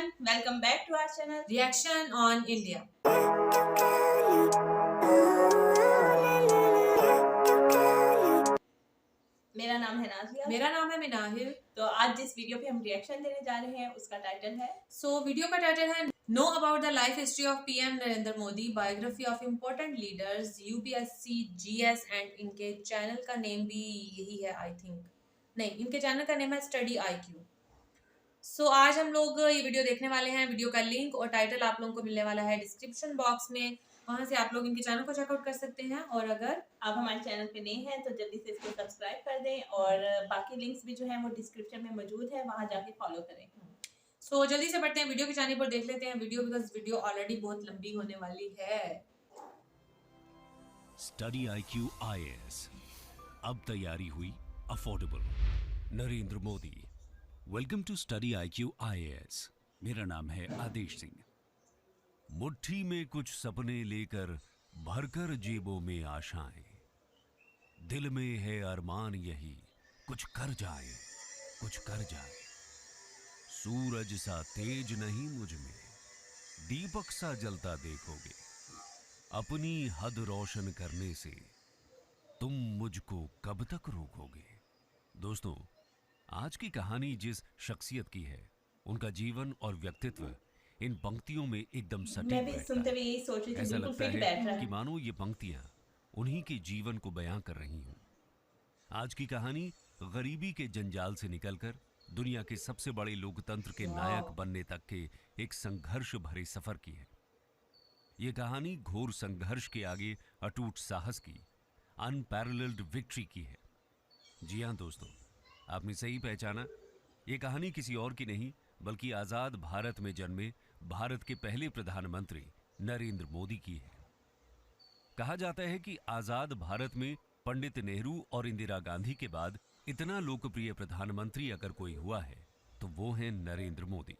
everyone, welcome back to our channel Reaction on India. मेरा नाम है नाजिया। मेरा नाम है मिनाहिल। तो आज जिस वीडियो पे हम रिएक्शन देने जा रहे हैं उसका टाइटल है वीडियो का टाइटल है know about the life history of PM Narendra Modi, biography of important leaders, UPSC, GS and इनके चैनल का नेम भी यही है आई थिंक। नहीं, इनके चैनल का नेम है स्टडी IQ। आज हम लोग ये वीडियो देखने वाले हैं। वीडियो का लिंक और टाइटल आप लोगों को मिलने वाला है डिस्क्रिप्शन बॉक्स में, वहां से आप लोग इनके चैनल को चेकआउट कर सकते हैं। और अगर आप हमारे चैनल पे नए हैं तो जल्दी से इसको सब्सक्राइब कर दें और बाकी लिंक्स भी जो है वो डिस्क्रिप्शन में मौजूद है, वहां जाके फॉलो करें। जल्दी से बढ़ते हैं वीडियो की जानिब और देख लेते हैं वीडियो, बिकॉज वीडियो ऑलरेडी बहुत लंबी होने वाली है। स्टडी IQ IAS, अब तैयारी हुई affordable. Narendra Modi. Welcome to study IQ IAS। मेरा नाम है आदेश सिंह। मुट्ठी में कुछ सपने लेकर भरकर जेबों में आशाएं, दिल में है अरमान यही कुछ कर जाए, कुछ कर जाए। सूरज सा तेज नहीं मुझ में, दीपक सा जलता देखोगे। अपनी हद रोशन करने से तुम मुझको कब तक रोकोगे। दोस्तों, आज की कहानी जिस शख्सियत की है, उनका जीवन और व्यक्तित्व इन पंक्तियों में एकदम सटीक मैं भी बैठता सुनते है। हुए यही सोच रही थी, ऐसा बिल्कुल लगता फिट बैठ रहा है कि है। मानो ये पंक्तियां उन्हीं के जीवन को बयां कर रही हूं। आज की कहानी गरीबी के जंजाल से निकलकर दुनिया के सबसे बड़े लोकतंत्र के नायक बनने तक के एक संघर्ष भरे सफर की है। यह कहानी घोर संघर्ष के आगे अटूट साहस की, अनपैरेलल्ड विक्ट्री की है। जी हां दोस्तों, आपने सही पहचाना। यह कहानी किसी और की नहीं बल्कि आजाद भारत में जन्मे भारत के पहले प्रधानमंत्री नरेंद्र मोदी की है। कहा जाता है कि आजाद भारत में पंडित नेहरू और इंदिरा गांधी के बाद इतना लोकप्रिय प्रधानमंत्री अगर कोई हुआ है तो वो है नरेंद्र मोदी।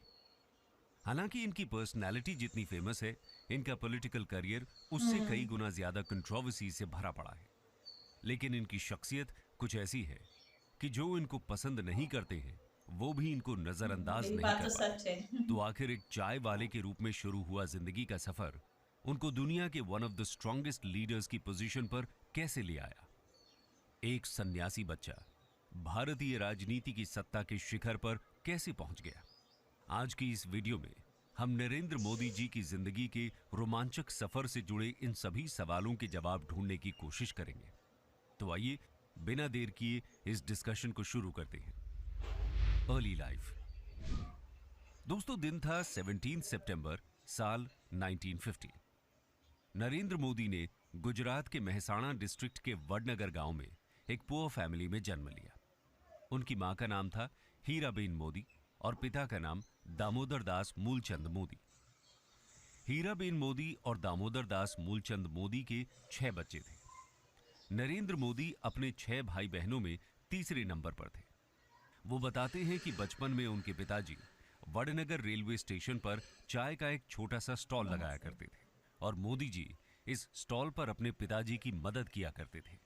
हालांकि इनकी पर्सनैलिटी जितनी फेमस है, इनका पॉलिटिकल करियर उससे कई गुना ज्यादा कंट्रोवर्सी से भरा पड़ा है। लेकिन इनकी शख्सियत कुछ ऐसी है कि जो इनको पसंद नहीं करते हैं वो भी इनको नजरअंदाज नहीं बात कर तो पाते। सच है। तो आखिर एक चाय वाले के रूप में शुरू हुआ जिंदगी का सफर उनको दुनिया के one of the strongest leaders की पोजीशन पर कैसे ले आया। एक सन्यासी बच्चा भारतीय राजनीति की सत्ता के शिखर पर कैसे पहुंच गया। आज की इस वीडियो में हम नरेंद्र मोदी जी की जिंदगी के रोमांचक सफर से जुड़े इन सभी सवालों के जवाब ढूंढने की कोशिश करेंगे। तो आइए बिना देर किए इस डिस्कशन को शुरू करते हैं। Early life. दोस्तों, दिन था 17 सितंबर साल 1950। नरेंद्र मोदी ने गुजरात के मेहसाणा डिस्ट्रिक्ट के वडनगर गांव में एक पुअर फैमिली में जन्म लिया। उनकी मां का नाम था हीराबेन मोदी और पिता का नाम दामोदर दास मूलचंद मोदी। हीराबेन मोदी और दामोदर दास मूलचंद मोदी के 6 बच्चे थे। नरेंद्र मोदी अपने 6 भाई बहनों में तीसरे नंबर पर थे। वो बताते हैं कि बचपन में उनके पिताजी वडनगर रेलवे स्टेशन पर चाय का एक छोटा सा स्टॉल लगाया करते थे और मोदी जी इस स्टॉल पर अपने पिताजी की मदद किया करते थे,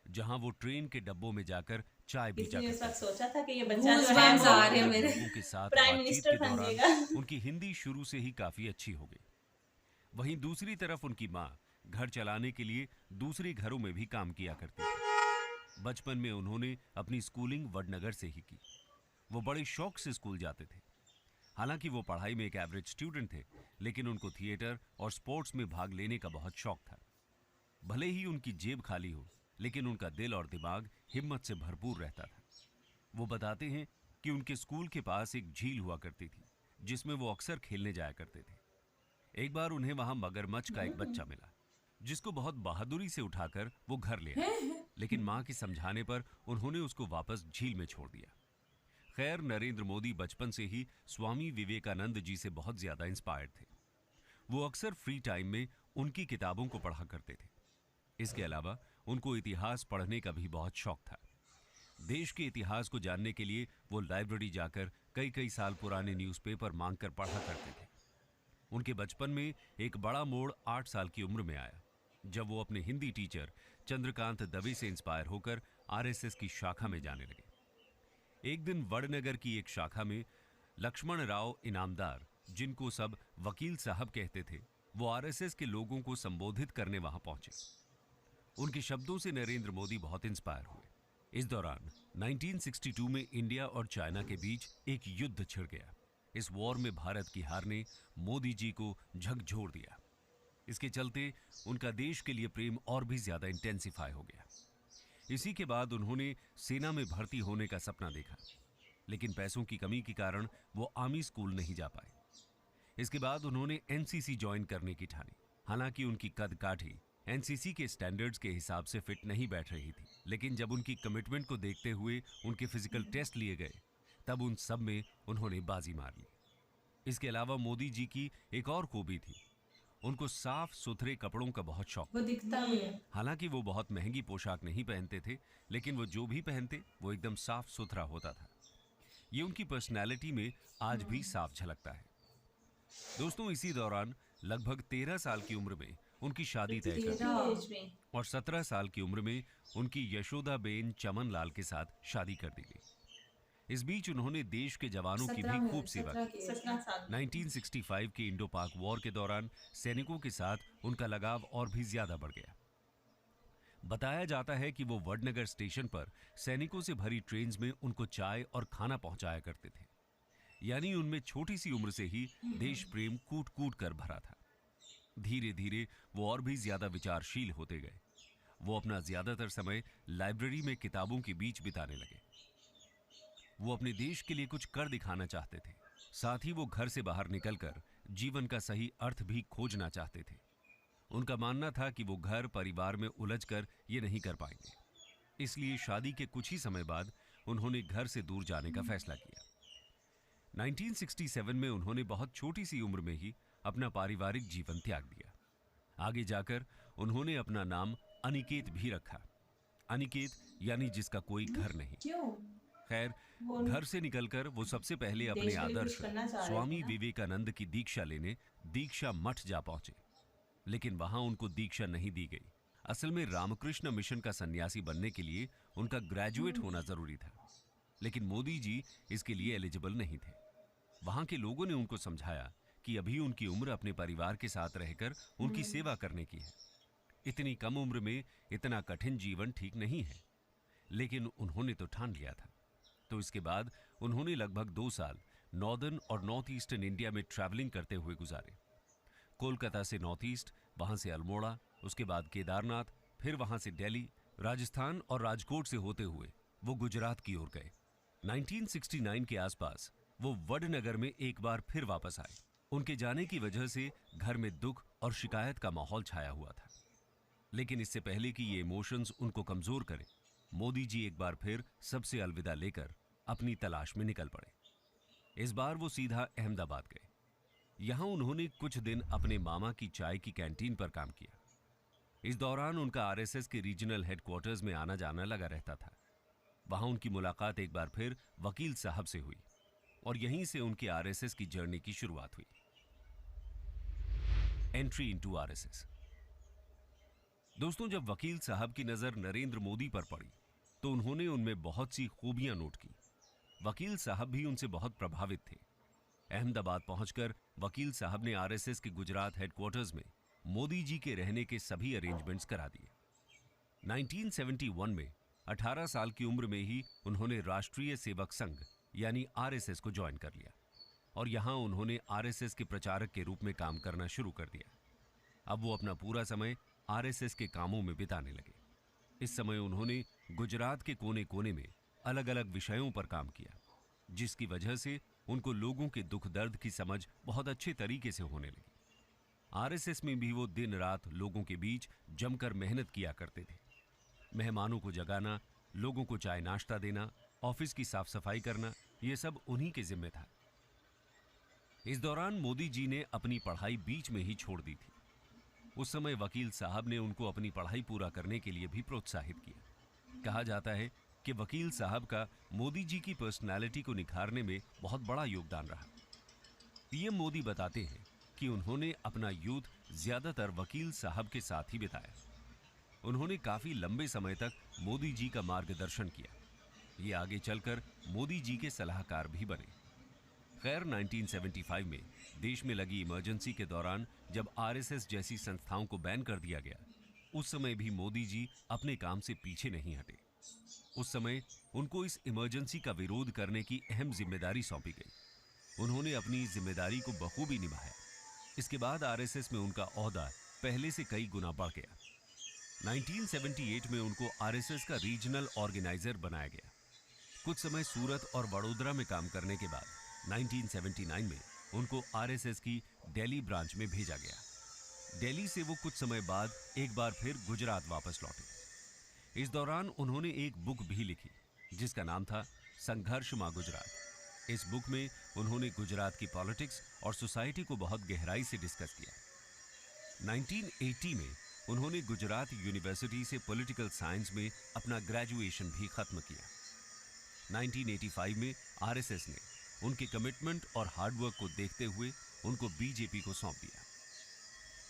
जहां वो ट्रेन के डब्बों में जाकर चाय बेचा करते थे। सोचा था कि ये बच्चा जो है Goosebumps आ रहे हैं मेरे। लोगों के साथ प्राइम बातचीत मिनिस्टर के बन दौरान जाएगा। उनकी हिंदी शुरू से ही काफी अच्छी हो गई। वहीं दूसरी तरफ उनकी माँ घर चलाने के लिए दूसरे घरों में भी काम किया करती थी। बचपन में उन्होंने अपनी स्कूलिंग वडनगर से ही की। वो बड़े शौक से स्कूल जाते थे। हालांकि वो पढ़ाई में एक एवरेज स्टूडेंट थे, लेकिन उनको थिएटर और स्पोर्ट्स में भाग लेने का बहुत शौक था। भले ही उनकी जेब खाली हो, लेकिन उनका दिल और दिमाग हिम्मत से भरपूर रहता था। वो बताते हैं कि उनके स्कूल के पास एक झील हुआ करती थी, जिसमें वो अक्सर खेलने जाया करते थे। एक बार उन्हें वहां मगरमच्छ का एक बच्चा मिला, जिसको बहुत बहादुरी से उठाकर वो घर ले आए, लेकिन मां के समझाने पर उन्होंने उसको वापस झील में छोड़ दिया। खैर, नरेंद्र मोदी बचपन से ही स्वामी विवेकानंद जी से बहुत ज्यादा इंस्पायर्ड थे। वो अक्सर फ्री टाइम में उनकी किताबों को पढ़ा करते थे। इसके अलावा उनको इतिहास पढ़ने का भी बहुत शौक था। देश के इतिहास को जानने के लिए वो लाइब्रेरी जाकर कई कई साल पुराने न्यूज़पेपर मांगकर पढ़ा करते थे। उनके बचपन में एक बड़ा मोड़ 8 साल की उम्र में आया, जब वो अपने हिंदी टीचर चंद्रकांत दवे से इंस्पायर होकर RSS की शाखा में जाने लगे। एक दिन वडनगर की एक शाखा में लक्ष्मण राव इनामदार जिनको सब वकील साहब कहते थे, वो आरएसएस के लोगों को संबोधित करने वहां पहुंचे। उनके शब्दों से नरेंद्र मोदी बहुत इंस्पायर हुए। इस दौरान 1962 में इंडिया और चाइना के बीच एक युद्ध छिड़ गया। इस वॉर में भारत की हार ने मोदी जी को झकझोर दिया। इसके चलते उनका देश के लिए प्रेम और भी ज्यादा इंटेंसिफाई हो गया। इसी के बाद उन्होंने सेना में भर्ती होने का सपना देखा, लेकिन पैसों की कमी के कारण वो आर्मी स्कूल नहीं जा पाए। इसके बाद उन्होंने एनसीसी ज्वाइन करने की ठानी। हालांकि उनकी कद काठी एनसीसी के स्टैंडर्ड्स के हिसाब से फिट नहीं बैठ रही थी, लेकिन जब उनकी कमिटमेंट को देखते हुए उनके फिजिकल टेस्ट लिए गए, तब उन सब में उन्होंने बाजी मार ली। इसके अलावा मोदी जी की एक और खूबी थी, उनको साफ सुथरे कपड़ों का बहुत शौक वो दिखता भी है। हालांकि वो बहुत महंगी पोशाक नहीं पहनते थे, लेकिन वो जो भी पहनते वो एकदम साफ सुथरा होता था। ये उनकी पर्सनैलिटी में आज भी साफ झलकता है। दोस्तों, इसी दौरान लगभग 13 साल की उम्र में उनकी शादी तय कर दी एज में और 17 साल की उम्र में उनकी यशोदाबेन चमन लाल के साथ शादी कर दी गई। इस बीच उन्होंने देश के जवानों की भी खूब सेवा की। 17 साल 1965 के इंडो पाक वॉर के दौरान सैनिकों के साथ उनका लगाव और भी ज्यादा बढ़ गया। बताया जाता है कि वो वडनगर स्टेशन पर सैनिकों से भरी ट्रेन्स में उनको चाय और खाना पहुंचाया करते थे। यानी उनमें छोटी सी उम्र से ही देश प्रेम कूट कूट कर भरा था। धीरे धीरे वो और भी ज्यादा विचारशील होते गए। वो अपना ज्यादातर समय लाइब्रेरी में किताबों के बीच बिताने लगे। वो अपने देश के लिए कुछ कर दिखाना चाहते थे। साथ ही वो घर से बाहर निकलकर जीवन का सही अर्थ भी खोजना चाहते थे। उनका मानना था कि वो घर परिवार में उलझकर ये नहीं कर पाएंगे, इसलिए शादी के कुछ ही समय बाद उन्होंने घर से दूर जाने का फैसला किया। 1967 में उन्होंने बहुत छोटी सी उम्र में ही अपना पारिवारिक जीवन त्याग दिया। आगे जाकर उन्होंने अपना नाम अनिकेत भी रखा। अनिकेत यानी जिसका कोई घर नहीं। क्यों? खैर, घर से निकलकर वो सबसे पहले अपने देश के लिए आदर्श कुछ करना चाह रहे थे स्वामी ना? विवेकानंद की दीक्षा लेने दीक्षा मठ जा पहुंचे, लेकिन वहां उनको दीक्षा नहीं दी गई। असल में रामकृष्ण मिशन का सन्यासी बनने के लिए उनका ग्रेजुएट होना जरूरी था, लेकिन मोदी जी इसके लिए एलिजिबल नहीं थे। वहां के लोगों ने उनको समझाया कि अभी उनकी उम्र अपने परिवार के साथ रहकर उनकी सेवा करने की है। इतनी कम उम्र में इतना कठिन जीवन ठीक नहीं है, लेकिन उन्होंने तो ठान लिया था। तो इसके बाद उन्होंने लगभग 2 साल नॉर्दर्न और नॉर्थ ईस्टर्न इंडिया में ट्रैवलिंग करते हुए गुजारे। कोलकाता से नॉर्थ ईस्ट, वहां से अल्मोड़ा, उसके बाद केदारनाथ, फिर वहां से दिल्ली, राजस्थान और राजकोट से होते हुए वो गुजरात की ओर गए। 1969 के आसपास वो वडनगर में एक बार फिर वापस आए। उनके जाने की वजह से घर में दुख और शिकायत का माहौल छाया हुआ था। लेकिन इससे पहले कि ये इमोशंस उनको कमजोर करें, मोदी जी एक बार फिर सबसे अलविदा लेकर अपनी तलाश में निकल पड़े। इस बार वो सीधा अहमदाबाद गए। यहां उन्होंने कुछ दिन अपने मामा की चाय की कैंटीन पर काम किया। इस दौरान उनका आरएसएस के रीजनल हेडक्वार्टर्स में आना जाना लगा रहता था। वहां उनकी मुलाकात एक बार फिर वकील साहब से हुई और यहीं से उनकी आरएसएस की जर्नी की शुरुआत हुई। Entry into RSS. दोस्तों, जब वकील साहब की नजर नरेंद्र मोदी पर पड़ी तो उन्होंने उनमें बहुत सी खूबियां नोट की। वकील साहब भी उनसे बहुत प्रभावित थे। अहमदाबाद पहुंचकर वकील साहब ने आरएसएस के गुजरात हेडक्वार्टर्स में मोदी जी के रहने के सभी अरेंजमेंट्स करा दिए। 1971 में 18 साल की उम्र में ही उन्होंने राष्ट्रीय सेवक संघ यानी आरएसएस को ज्वाइन कर लिया और यहां उन्होंने आरएसएस के प्रचारक के रूप में काम करना शुरू कर दिया। अब वो अपना पूरा समय आरएसएस के कामों में बिताने लगे। इस समय उन्होंने गुजरात के कोने कोने में अलग अलग विषयों पर काम किया, जिसकी वजह से उनको लोगों के दुख दर्द की समझ बहुत अच्छे तरीके से होने लगी। आरएसएस में भी वो दिन रात लोगों के बीच जमकर मेहनत किया करते थे। मेहमानों को जगाना, लोगों को चाय नाश्ता देना, ऑफिस की साफ सफाई करना, ये सब उन्हीं के जिम्मे था। इस दौरान मोदी जी ने अपनी पढ़ाई बीच में ही छोड़ दी थी। उस समय वकील साहब ने उनको अपनी पढ़ाई पूरा करने के लिए भी प्रोत्साहित किया। कहा जाता है कि वकील साहब का मोदी जी की पर्सनालिटी को निखारने में बहुत बड़ा योगदान रहा। पीएम मोदी बताते हैं कि उन्होंने अपना यूथ ज्यादातर वकील साहब के साथ ही बिताया। उन्होंने काफी लंबे समय तक मोदी जी का मार्गदर्शन किया। ये आगे चलकर मोदी जी के सलाहकार भी बने। खैर 1975 में देश में लगी इमरजेंसी के दौरान जब आरएसएस जैसी संस्थाओं को बैन कर दिया गया, उस समय भी मोदी जी अपने काम से पीछे नहीं हटे। उस समय उनको इस इमरजेंसी का विरोध करने की अहम जिम्मेदारी सौंपी गई। उन्होंने अपनी जिम्मेदारी को बखूबी निभाया। इसके बाद आरएसएस में उनका ओहदा पहले से कई गुना बढ़ गया। 1978 में उनको आरएसएस का रीजनल ऑर्गेनाइजर बनाया गया। कुछ समय सूरत और वडोदरा में काम करने के बाद 1979 में उनको आरएसएस की दिल्ली ब्रांच में भेजा गया। दिल्ली से वो कुछ समय बाद एक बार फिर गुजरात वापस लौटे। इस दौरान उन्होंने एक बुक भी लिखी जिसका नाम था संघर्ष मां गुजरात। इस बुक में उन्होंने गुजरात की पॉलिटिक्स और सोसाइटी को बहुत गहराई से डिस्कस किया। 1980 में उन्होंने गुजरात यूनिवर्सिटी से पॉलिटिकल साइंस में अपना ग्रेजुएशन भी खत्म किया। 1985 में आरएसएस ने उनके कमिटमेंट और हार्डवर्क को देखते हुए उनको बीजेपी को सौंप दिया।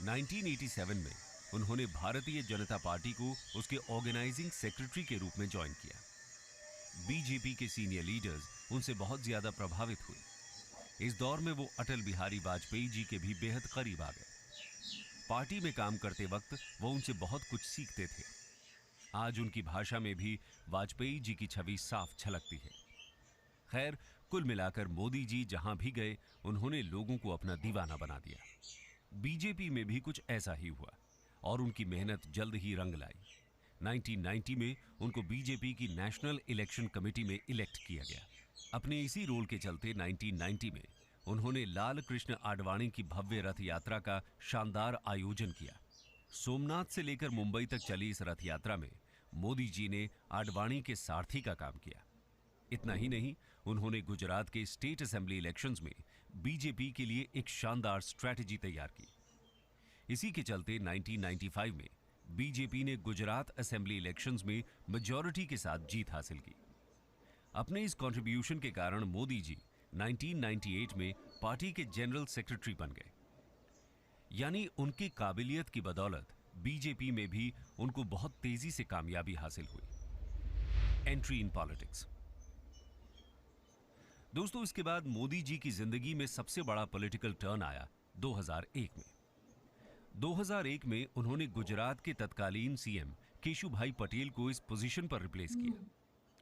1987 में उन्होंने भारतीय जनता पार्टी को उसके ऑर्गेनाइजिंग सेक्रेटरी के रूप में ज्वाइन किया। बीजेपी के सीनियर लीडर्स उनसे बहुत ज्यादा प्रभावित हुए। इस दौर में वो अटल बिहारी वाजपेयी जी के भी बेहद करीब आ गए। पार्टी में काम करते वक्त वो उनसे बहुत कुछ सीखते थे। आज उनकी भाषा में भी वाजपेयी जी की छवि साफ झलकती है। खैर, कुल मिलाकर मोदी जी जहां भी गए उन्होंने लोगों को अपना दीवाना बना दिया। बीजेपी में भी कुछ ऐसा ही हुआ और उनकी मेहनत जल्द ही रंग लाई। 1990 में उनको बीजेपी की नेशनल इलेक्शन कमेटी में इलेक्ट किया गया। अपने इसी रोल के चलते 1990 में उन्होंने लाल कृष्ण आडवाणी की भव्य रथ यात्रा का शानदार आयोजन किया। सोमनाथ से लेकर मुंबई तक चली इस रथ यात्रा में मोदी जी ने आडवाणी के सारथी का काम किया। इतना ही नहीं, उन्होंने गुजरात के स्टेट असेंबली इलेक्शंस में बीजेपी के लिए एक शानदार स्ट्रैटेजी तैयार की। इसी के चलते 1995 में बीजेपी ने गुजरात असेंबली इलेक्शंस में मेजॉरिटी के साथ जीत हासिल की। अपने इस कंट्रीब्यूशन के कारण मोदी जी 1998 में पार्टी के जनरल सेक्रेटरी बन गए। यानी उनकी काबिलियत की बदौलत बीजेपी में भी उनको बहुत तेजी से कामयाबी हासिल हुई। Entry in politics. दोस्तों, इसके बाद मोदी जी की जिंदगी में सबसे बड़ा पॉलिटिकल टर्न आया 2001 में। 2001 में उन्होंने गुजरात के तत्कालीन सीएम केशुभाई पटेल को इस पोजीशन पर रिप्लेस किया।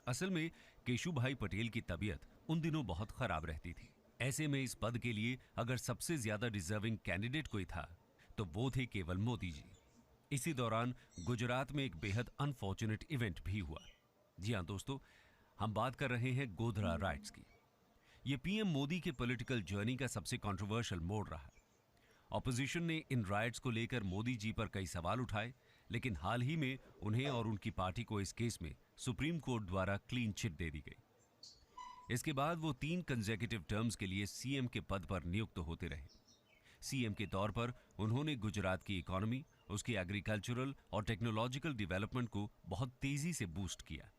असल में केशुभाई पटेल की तबीयत उन दिनों बहुत खराब रहती थी। ऐसे में इस पद के लिए अगर सबसे ज्यादा डिजर्विंग कैंडिडेट कोई था तो वो थे केवल मोदी जी। इसी दौरान गुजरात में एक बेहद अनफॉर्चुनेट इवेंट भी हुआ। जी हां दोस्तों, हम बात कर रहे हैं गोधरा राइट्स की। ये पीएम मोदी के पॉलिटिकल जर्नी का सबसे कंट्रोवर्शियल मोड़ रहा। ऑपोजिशन ने इन राइट्स को लेकर मोदी जी पर कई सवाल उठाए, लेकिन हाल ही में उन्हें और उनकी पार्टी को इस केस में सुप्रीम कोर्ट द्वारा क्लीन चिट दे दी गई। इसके बाद वो 3 कंसेक्यूटिव टर्म्स के लिए सीएम के पद पर नियुक्त होते रहे। सीएम के तौर पर उन्होंने गुजरात की इकोनॉमी, उसकी एग्रीकल्चरल और टेक्नोलॉजिकल डेवलपमेंट को बहुत तेजी से बूस्ट किया।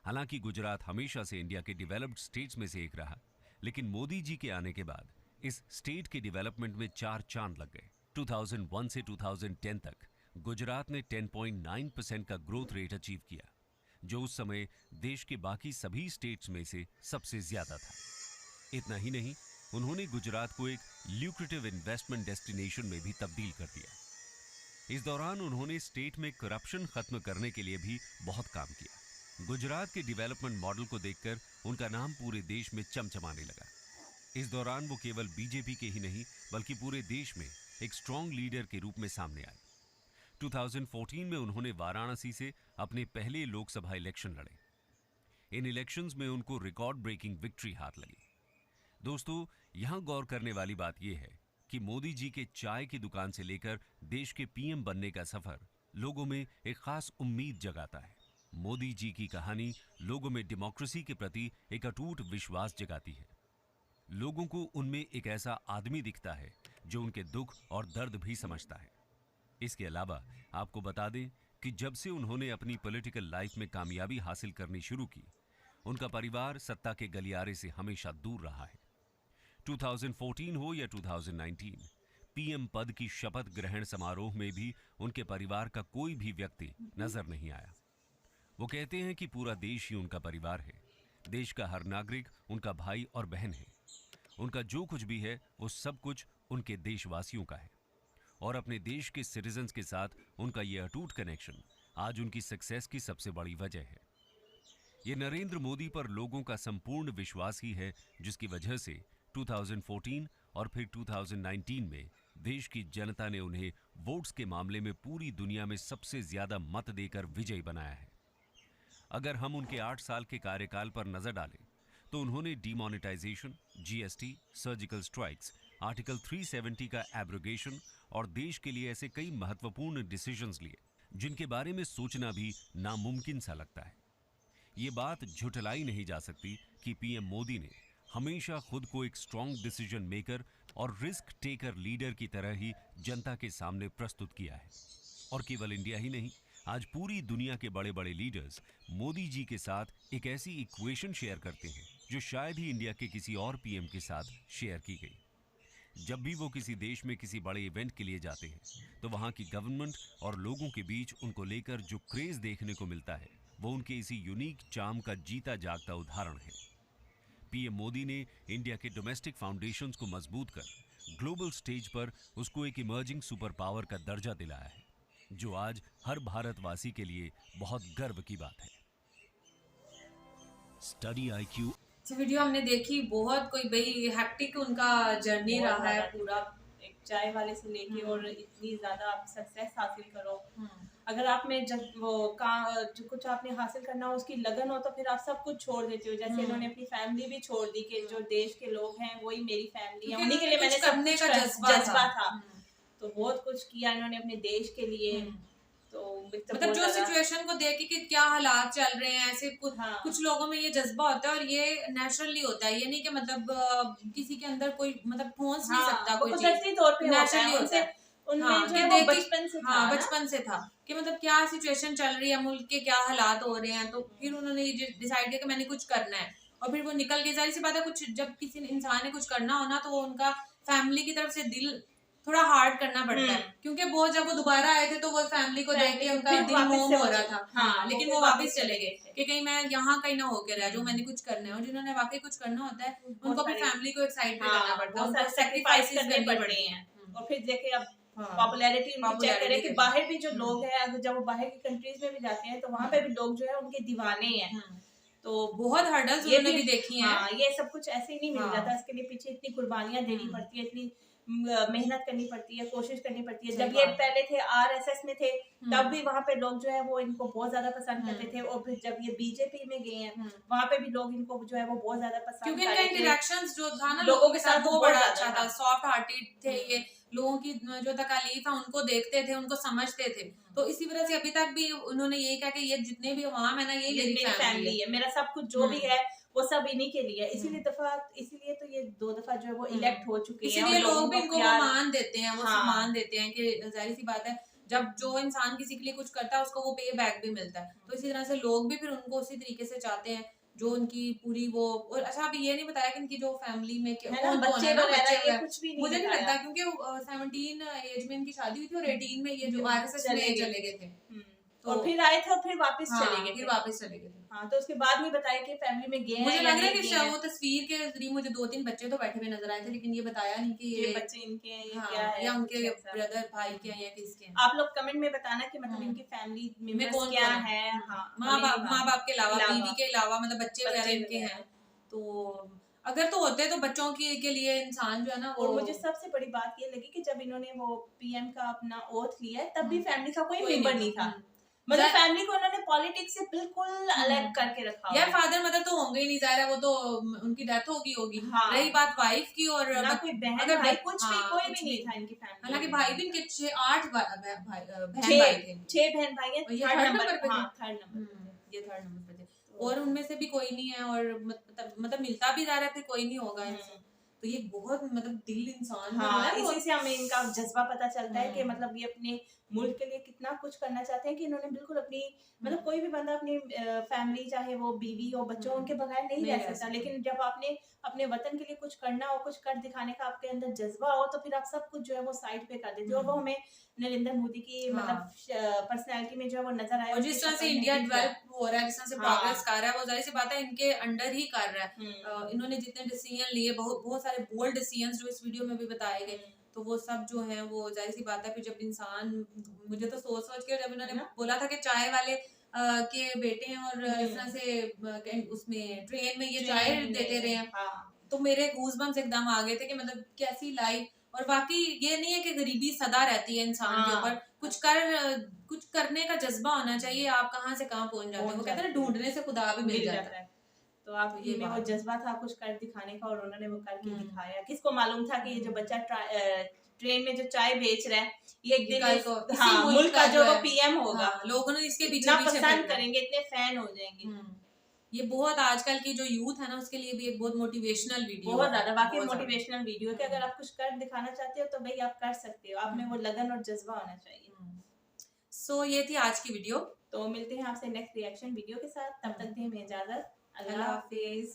हालांकि गुजरात हमेशा से इंडिया के डेवलप्ड स्टेट्स में से एक रहा, लेकिन मोदी जी के आने के बाद इस स्टेट के डेवलपमेंट में 4 चांद लग गए। 2001 से 2010 तक गुजरात ने 10.9% का ग्रोथ रेट अचीव किया, जो उस समय देश के बाकी सभी स्टेट्स में से सबसे ज्यादा था। इतना ही नहीं, उन्होंने गुजरात को एक ल्यूक्रेटिव इन्वेस्टमेंट डेस्टिनेशन में भी तब्दील कर दिया। इस दौरान उन्होंने स्टेट में करप्शन खत्म करने के लिए भी बहुत काम किया। गुजरात के डेवलपमेंट मॉडल को देखकर उनका नाम पूरे देश में चमचमाने लगा। इस दौरान वो केवल बीजेपी के ही नहीं बल्कि पूरे देश में एक स्ट्रॉन्ग लीडर के रूप में सामने आए। 2014 में उन्होंने वाराणसी से अपने पहले लोकसभा इलेक्शन लड़े। इन इलेक्शंस में उनको रिकॉर्ड ब्रेकिंग विक्ट्री हाथ लगी। दोस्तों, यहां गौर करने वाली बात यह है कि मोदी जी के चाय की दुकान से लेकर देश के पीएम बनने का सफर लोगों में एक खास उम्मीद जगाता है। मोदी जी की कहानी लोगों में डेमोक्रेसी के प्रति एक अटूट विश्वास जगाती है। लोगों को उनमें एक ऐसा आदमी दिखता है जो उनके दुख और दर्द भी समझता है। इसके अलावा आपको बता दें कि जब से उन्होंने अपनी पॉलिटिकल लाइफ में कामयाबी हासिल करनी शुरू की, उनका परिवार सत्ता के गलियारे से हमेशा दूर रहा है। 2014 हो या 2019, पीएम पद की शपथ ग्रहण समारोह में भी उनके परिवार का कोई भी व्यक्ति नजर नहीं आया। वो कहते हैं कि पूरा देश ही उनका परिवार है। देश का हर नागरिक उनका भाई और बहन है। उनका जो कुछ भी है वो सब कुछ उनके देशवासियों का है, और अपने देश के सिटीजन्स के साथ उनका ये अटूट कनेक्शन आज उनकी सक्सेस की सबसे बड़ी वजह है। ये नरेंद्र मोदी पर लोगों का संपूर्ण विश्वास ही है जिसकी वजह से 2014 और फिर 2019 में देश की जनता ने उन्हें वोट्स के मामले में पूरी दुनिया में सबसे ज्यादा मत देकर विजयी बनाया है। अगर हम उनके 8 साल के कार्यकाल पर नजर डालें तो उन्होंने demonetisation, GST, surgical strikes, article 370 का एब्रोगेशन और देश के लिए ऐसे कई महत्वपूर्ण डिसीजंस लिए जिनके बारे में सोचना भी नामुमकिन सा लगता है। ये बात झुठलाई नहीं जा सकती कि पीएम मोदी ने हमेशा खुद को एक स्ट्रॉन्ग डिसीजन मेकर और रिस्क टेकर लीडर की तरह ही जनता के सामने प्रस्तुत किया है। और केवल इंडिया ही नहीं, आज पूरी दुनिया के बड़े बड़े लीडर्स मोदी जी के साथ एक ऐसी इक्वेशन शेयर करते हैं जो शायद ही इंडिया के किसी और पीएम के साथ शेयर की गई। जब भी वो किसी देश में किसी बड़े इवेंट के लिए जाते हैं तो वहाँ की गवर्नमेंट और लोगों के बीच उनको लेकर जो क्रेज देखने को मिलता है वो उनके इसी यूनिक चार्म का जीता जागता उदाहरण है। पीएम मोदी ने इंडिया के डोमेस्टिक फाउंडेशंस को मजबूत कर ग्लोबल स्टेज पर उसको एक इमर्जिंग सुपर पावर का दर्जा दिलाया है, जो आज हर भारतवासी के लिए बहुत गर्व की बात है। स्टडी आईक्यू वीडियो हमने देखी, बहुत कोई भाई हैप्टिक उनका जर्नी रहा है पूरा, एक चाय वाले से लेके और इतनी ज्यादा आप सक्सेस हासिल करो। अगर आप में जब वो जो कुछ आपने हासिल करना हो उसकी लगन हो तो फिर आप सब कुछ छोड़ देते हो। जैसे इन्होंने अपनी फैमिली भी छोड़ दी कि जो देश के लोग हैं वही मेरी फैमिली है, उन्हीं के लिए मैंने करने का जज्बा था। तो बहुत कुछ किया इन्होंने अपने देश के लिए। तो मतलब जो सिचुएशन को देख के क्या हालात चल रहे हैं, ऐसे कुछ लोगों में ये जज्बा होता है और ये नेचुरली होता है। ये नहीं कि मतलब किसी के अंदर कोई मतलब ठोस नहीं सकता कोई चीज, तौर पे नेचुरली होता है। बचपन से था कि मतलब क्या सिचुएशन चल रही है, मुल्क के क्या हालात हो रहे हैं, तो फिर उन्होंने ये डिसाइड किया कि मैंने कुछ करना है और फिर वो निकल के। जाहिर सी बात है, कुछ जब किसी इंसान ने कुछ करना हो ना तो वो उनका फैमिली की तरफ से दिल थोड़ा हार्ड करना पड़ता है, क्योंकि बहुत जब वो दोबारा आए थे तो वो फैमिली को देख के उनका दिल मोम हो रहा था। लेकिन वो वापस चले गए कि कहीं मैं यहाँ कहीं ना होकर रह जाऊं, मैंने कुछ करना है। और जिन्होंने वाकई कुछ करना होता है उनको अपनी फैमिली को एक्साइट करना पड़ता है, उनको सैक्रिफाइसेस करनी पड़ती हैं। और फिर देखिए अब पॉपुलैरिटी चेक करें कि बाहर भी जो लोग हैं, अगर जब वो बाहर की कंट्रीज में भी जाते हैं तो वहाँ पे भी लोग जो है उनके दीवाने हैं। तो बहुत हर्डल्स उन्होंने भी देखी हैं। ये सब कुछ ऐसे ही नहीं मिल जाता, इसके लिए पीछे इतनी कुर्बानियां देनी पड़ती है, इतनी मेहनत करनी पड़ती है, कोशिश करनी पड़ती है। जब ये पहले थे आरएसएस में थे तब भी वहाँ पे लोग जो है वो इनको बहुत ज्यादा पसंद करते थे, और फिर जब ये बीजेपी में गए हैं वहाँ पे भी लोग इनको जो है वो बहुत ज्यादा पसंद करते थे, क्योंकि इनका इंटरेक्शंस जो था ना लोगों के साथ वो बड़ा अच्छा था, सॉफ्ट हार्टेड थे ये, लोगों की जो तकलीफ है उनको देखते थे, उनको समझते थे। तो इसी वजह से अभी तक भी उन्होंने यही कहा कि ये जितने भी अवाम है ना, ये मेरी फैमिली है, मेरा सब कुछ जो भी है वो सब इन्हीं के लिए। इसीलिए तो ये 2 दफा जो है वो इलेक्ट हो चुके हैं, इसीलिए लोग भी इनको मान देते हैं, वो सम्मान देते हैं कि जाहिर सी बात है जब जो इंसान किसी के लिए कुछ करता है उसको वो पे बैक भी मिलता है। तो इसी तरह से लोग भी फिर उनको उसी तरीके से चाहते हैं जो उनकी पूरी वो। और अच्छा अभी ये नहीं बताया कि इनकी जो फैमिली में बच्चे वगैरह कुछ भी मुझे नहीं लगता, क्योंकि 17 एज में इनकी शादी हुई थी और 18 में ये जो आरएसएस में चले गए थे, और फिर आए थे और फिर वापस चले गए थे। हाँ, तो उसके बाद नहीं बताया कि फैमिली में गए हैं। मुझे लग रहा है कि वो तस्वीर के जरिए मुझे 2-3 बच्चे तो बैठे हुए नजर आए थे, लेकिन ये बताया नहीं कि ये बच्चे इनके हैं, ये क्या है, या उनके ब्रदर भाई के हैं या किसके हैं। आप लोग कमेंट में बताना कि मतलब इनकी फैमिली मेंबर्स क्या है। माँ बाप के अलावा, बीवी के अलावा, मतलब बच्चे वगैरह इनके हैं। तो अगर तो होते तो बच्चों के लिए इंसान जो है ना वो। और मुझे सबसे बड़ी बात ये लगी कि जब इन्होंने वो पीएम का अपना ओथ लिया है तब भी फैमिली का कोई मेंबर नहीं था, मतलब फैमिली को उन्होंने पॉलिटिक्स से बिल्कुल अलग करके रखा। यार फादर मदर तो होंगे ही नहीं, जाहिर है वो तो उनकी डेथ होगी। रही बात वाइफ की, और ना कोई बहन भाई कुछ भी कोई भी नहीं था इनकी फैमिली। हालांकि भाई भी इनके 6-8 बहन भाई थे, 6 बहन भाई हैं, थर्ड नंबर पे ये थर्ड नंबर पे थे, और उनमें से भी कोई नहीं है, और मतलब मिलता भी जा रहा है फिर कोई नहीं होगा इनसे। तो ये बहुत मतलब दिल इंसान है। इसी से हमें इनका जज्बा पता चलता है कि मतलब ये अपने मुल्क के लिए कितना कुछ करना चाहते हैं, कि इन्होंने बिल्कुल अपनी मतलब कोई भी बंदा अपनी फैमिली चाहे वो बीवी हो बच्चों उनके बगैर नहीं रह सकता, लेकिन जब आपने अपने वतन के लिए कुछ करना हो, कुछ कर दिखाने का आपके अंदर जज्बा हो तो फिर आप सब कुछ जो है वो साइड पे कर देते हो। और वो हमें नरेंद्र मोदी की मतलब पर्सनैलिटी में जो है वो नजर आया। और जिस तरह से इंडिया डेवलप हो रहा है, जिस तरह से प्रोग्रेस कर रहा है, वो जाहिर सी बात है इनके अंडर ही कर रहा है। इन्होंने जितने डिसीजन लिए, बहुत सारे सारे बोल्ड डिसीजंस जो इस वीडियो में भी बताए गए, तो वो सब जो है वो जाहिर सी बात है फिर जब इंसान, मुझे तो सोच के जब इन्होंने बोला था कि चाय वाले के बेटे हैं और इस तरह से उसमें ट्रेन में ये चाय देते रहे हैं, तो मेरे गूज़बम्स एकदम आ गए थे कि मतलब कैसी लाइफ। और वाकई ये नहीं है कि गरीबी सदा रहती है इंसान के ऊपर, कुछ करने का जज्बा होना चाहिए, आप कहाँ से कहाँ पहुंच जाते हैं। वो कहते हैं ढूंढने से खुदा भी मिल जाता है। तो आप ये में वो जज्बा था कुछ कर दिखाने का और उन्होंने वो करके दिखाया। किसको मालूम था कि ये जो बच्चा ट्रेन में जो चाय बेच रहा है ये एक दिन मुल्क का जो पीएम होगा, लोगों ने इसके पीछे पसंद करेंगे, इतने फैन हो जाएंगे। ये बहुत आजकल की जो यूथ है ना उसके लिए भी एक बहुत मोटिवेशनल वीडियो, बहुत ज्यादा वाकई मोटिवेशनल वीडियो है कि अगर आप कुछ कर दिखाना चाहते हो तो भाई आप कर सकते हो, आप में वो लगन और जज्बा होना चाहिए। सो ये थी आज की वीडियो, तो मिलते हैं आपसे नेक्स्ट रिएक्शन वीडियो के साथ, तब तक दें हमें इजाजत। अल्लाह हाफिज।